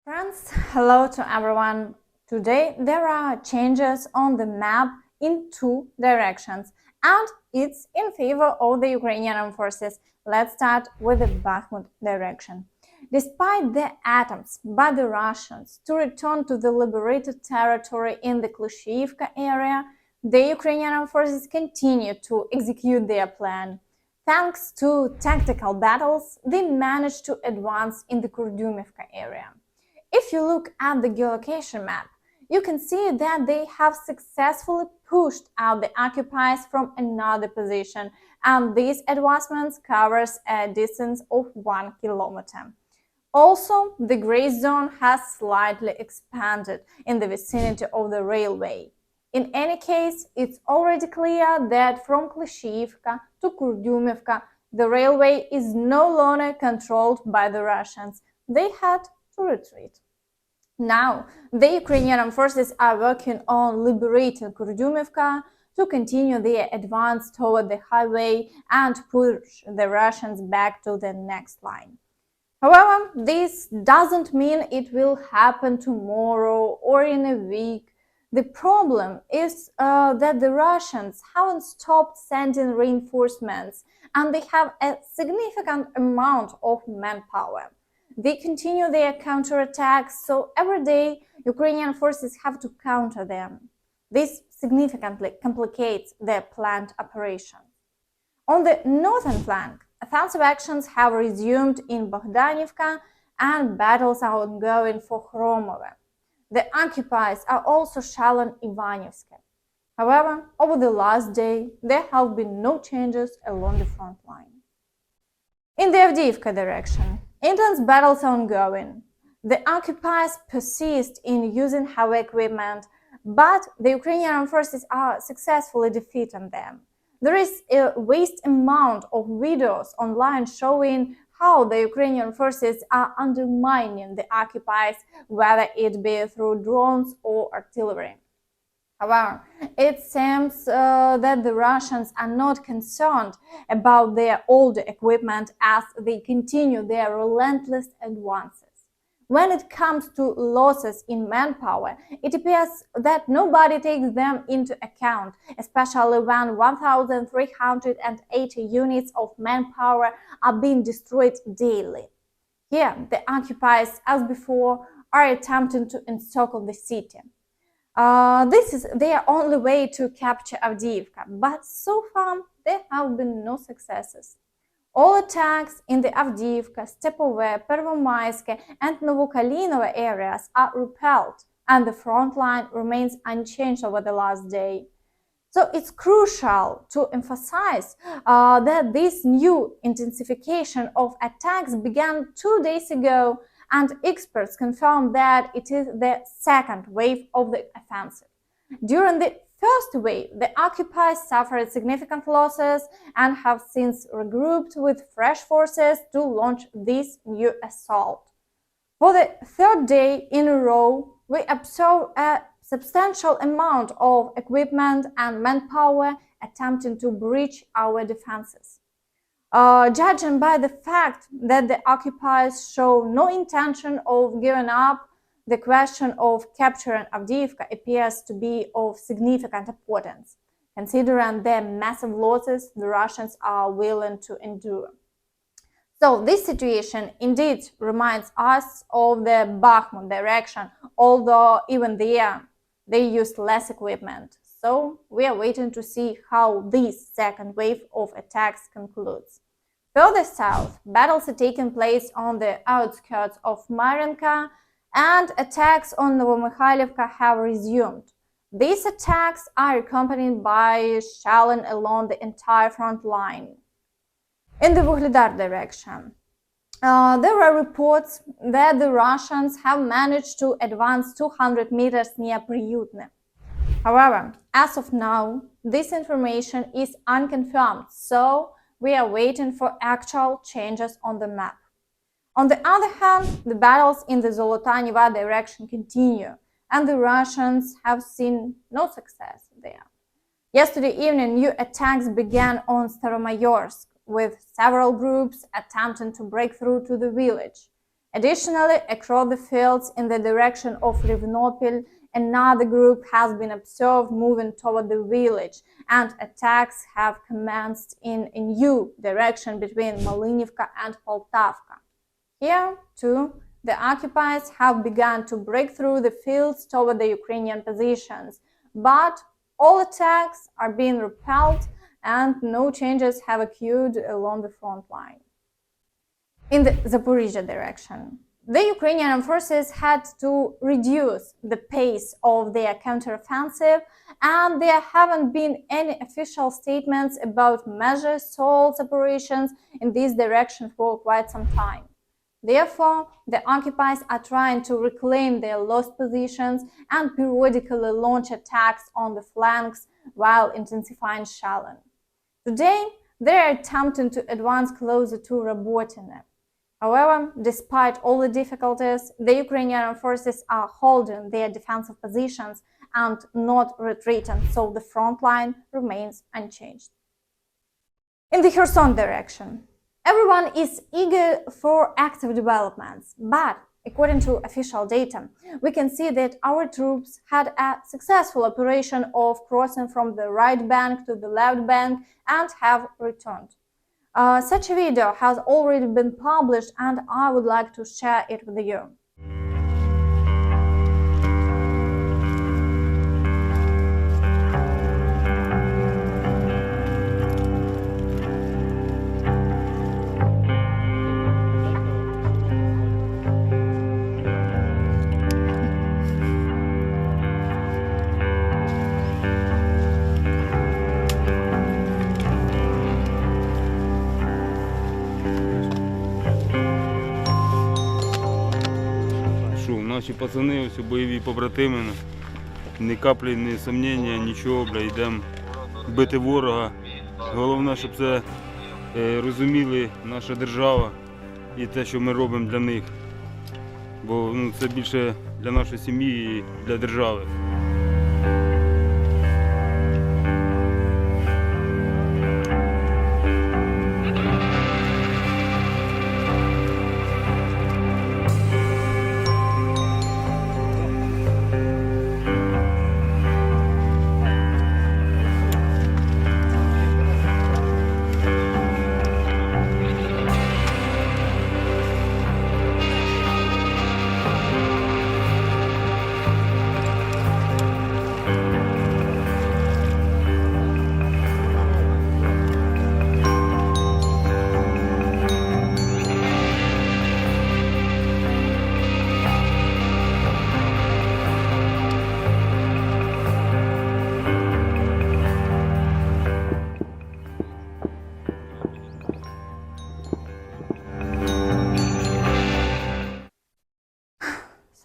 Friends, hello to everyone. Today there are changes on the map in two directions and it's in favor of the Ukrainian Armed Forces. Let's start with the Bakhmut direction. Despite the attempts by the Russians to return to the liberated territory in the Kurdyumivka area, the Ukrainian Armed Forces continue to execute their plan. Thanks to tactical battles, they managed to advance in the Kurdiumivka area. If you look at the geolocation map, you can see that they have successfully pushed out the occupiers from another position, and these advancements covers a distance of 1 kilometer. Also, the gray zone has slightly expanded in the vicinity of the railway. In any case, it's already clear that from Kurdyumivka to Kurdiumivka, the railway is no longer controlled by the Russians. They had to retreat. Now, the Ukrainian Armed Forces are working on liberating Kurdiumivka to continue their advance toward the highway and push the Russians back to the next line. However, this doesn't mean it will happen tomorrow or in a week. The problem is that the Russians haven't stopped sending reinforcements and they have a significant amount of manpower. They continue their counterattacks, so every day Ukrainian forces have to counter them. This significantly complicates their planned operation. On the northern flank, offensive actions have resumed in Vuhledar and battles are ongoing for Kherson. The occupiers are also shelling Ivanivsk. However, over the last day, there have been no changes along the front line. In the Avdiivka direction, intense battles are ongoing. The occupiers persist in using heavy equipment, but the Ukrainian Armed Forces are successfully defeating them. There is a vast amount of videos online showing how the Ukrainian forces are undermining the occupiers, whether it be through drones or artillery. However, it seems that the Russians are not concerned about their older equipment as they continue their relentless advances. When it comes to losses in manpower, it appears that nobody takes them into account, especially when 1,380 units of manpower are being destroyed daily. Here, the occupiers, as before, are attempting to encircle the city. This is their only way to capture Avdiivka, but so far there have been no successes. All attacks in the Avdiivka, Svatove, Pryiutne and Novokalinovo areas are repelled, and the front line remains unchanged over the last day. So it's crucial to emphasize that this new intensification of attacks began 2 days ago, and experts confirm that it is the second wave of the offensive. During the first wave, the occupiers suffered significant losses and have since regrouped with fresh forces to launch this new assault. For the third day in a row, we observe a substantial amount of equipment and manpower attempting to breach our defenses. Judging by the fact that the occupiers show no intention of giving up, the question of capturing Avdiivka appears to be of significant importance, considering the massive losses the Russians are willing to endure. So this situation indeed reminds us of the Bakhmut direction, although even there they used less equipment. So we are waiting to see how this second wave of attacks concludes. Further south, battles are taking place on the outskirts of Mariinka, and attacks on Novomykhailivka have resumed. These attacks are accompanied by shelling along the entire front line. In the Vuhledar direction, there are reports that the Russians have managed to advance 200 meters near Pryiutne. However, as of now, this information is unconfirmed, so we are waiting for actual changes on the map. On the other hand, the battles in the Zolota Nyva direction continue, and the Russians have seen no success there. Yesterday evening, new attacks began on Staromayorsk, with several groups attempting to break through to the village. Additionally, across the fields in the direction of Rivnopil, another group has been observed moving toward the village, and attacks have commenced in a new direction between Malinivka and Poltavka. Here, too, the occupiers have begun to break through the fields toward the Ukrainian positions, but all attacks are being repelled and no changes have occurred along the front line. In the Zaporizhzhia direction, the Ukrainian Armed Forces had to reduce the pace of their counteroffensive, and there haven't been any official statements about major assault operations in this direction for quite some time. Therefore, the occupiers are trying to reclaim their lost positions and periodically launch attacks on the flanks while intensifying shelling. Today, they are attempting to advance closer to Robotyne. However, despite all the difficulties, the Ukrainian Armed Forces are holding their defensive positions and not retreating, so the front line remains unchanged. In the Kherson direction, everyone is eager for active developments, but according to official data, we can see that our troops had a successful operation of crossing from the right bank to the left bank and have returned. Such a video has already been published and I would like to share it with you. Наші пацани, ось бойові побратими, ні каплі, ні сумніння, нічого, йдемо бити ворога. Головне, щоб це розуміли наша держава і те, що ми робимо для них. Бо це більше для нашої сім'ї і для держави.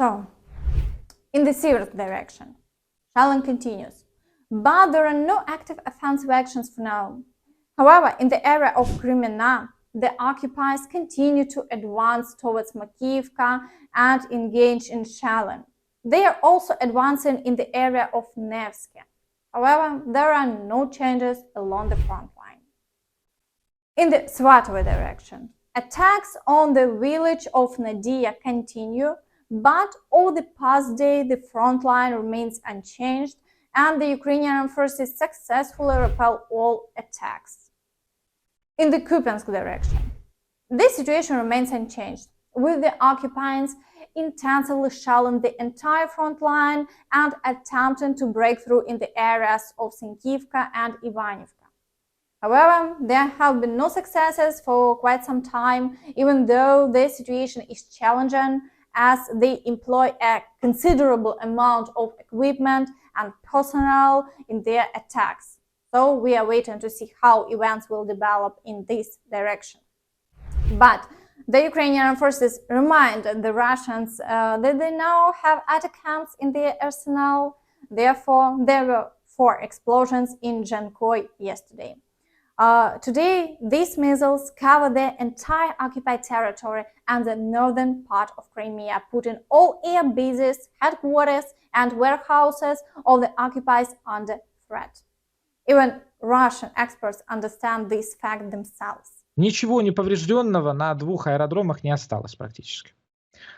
So, in the Siversk direction, shelling continues, but there are no active offensive actions for now. However, in the area of Pryiutne, the occupiers continue to advance towards Makiivka and engage in shelling. They are also advancing in the area of Nevsky. However, there are no changes along the front line. In the Svatove direction, attacks on the village of Nadiya continue, but over the past day, the front line remains unchanged and the Ukrainian Armed Forces successfully repel all attacks. In the Kupiansk direction, this situation remains unchanged, with the occupiers intensively shelling the entire front line and attempting to break through in the areas of Sinkivka and Ivanivka. However, there have been no successes for quite some time, even though the situation is challenging, as they employ a considerable amount of equipment and personnel in their attacks. So we are waiting to see how events will develop in this direction. But the Ukrainian Armed Forces remind the Russians that they now have ATACMS in their arsenal. Therefore, there were 4 explosions in Zhenkoy yesterday. Today, these missiles cover the entire occupied territory and the northern part of Crimea, putting all air bases, headquarters and warehouses of the occupiers under threat. Even Russian experts understand this fact themselves. Ничего неповрежденного на 2 аэродромах не осталось практически.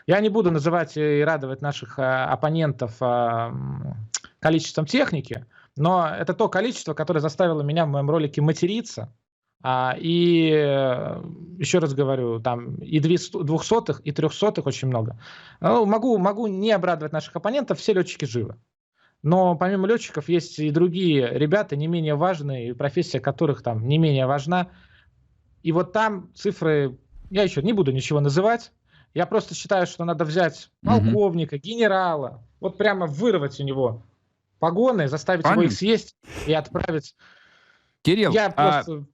Я не буду называть и радовать наших оппонентов количеством техники, но это то количество, которое заставило меня в моем ролике материться. И еще раз говорю, там и 200-х, и 300-х очень много. Могу не обрадовать наших оппонентов, все летчики живы. Но помимо летчиков есть и другие ребята, не менее важные, и профессия которых там не менее важна. И вот там цифры, я еще не буду ничего называть, я просто считаю, что надо взять полковника, генерала, вот прямо вырвать у него погоны, заставить его их съесть и отправить. Кирилл, я просто...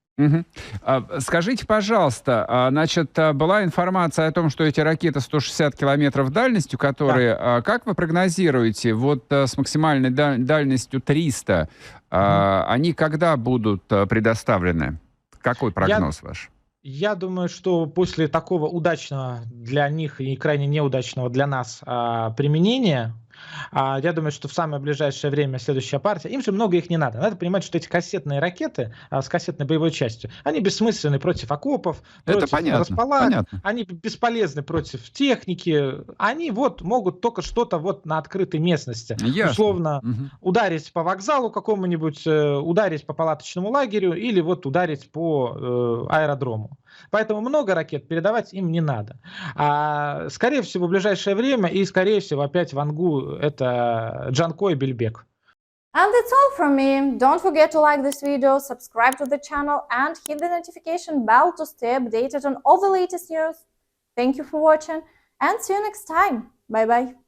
Скажите, пожалуйста, значит, была информация о том, что эти ракеты 160 километров дальностью, которые, как вы прогнозируете, вот с максимальной дальностью 300, они когда будут предоставлены? Какой прогноз ваш? Я думаю, что после такого удачного для них и крайне неудачного для нас применения, я думаю, что в самое ближайшее время следующая партия, им же много их не надо. Надо понимать, что эти кассетные ракеты с кассетной боевой частью, они бессмысленны против окопов, против располаг, они бесполезны против техники, они вот могут только что-то вот на открытой местности. Условно ударить по вокзалу какому-нибудь, ударить по палаточному лагерю или вот ударить по аэродрому. Поэтому много ракет передавать им не надо. Скорее всего, в ближайшее время и, скорее всего, опять в Ангу это Джанко и Бельбек. And that's all from me. Don't forget to like this video, subscribe to the channel and hit the notification bell to stay updated on all the latest news. Thank you for watching and see you next time. Bye-bye.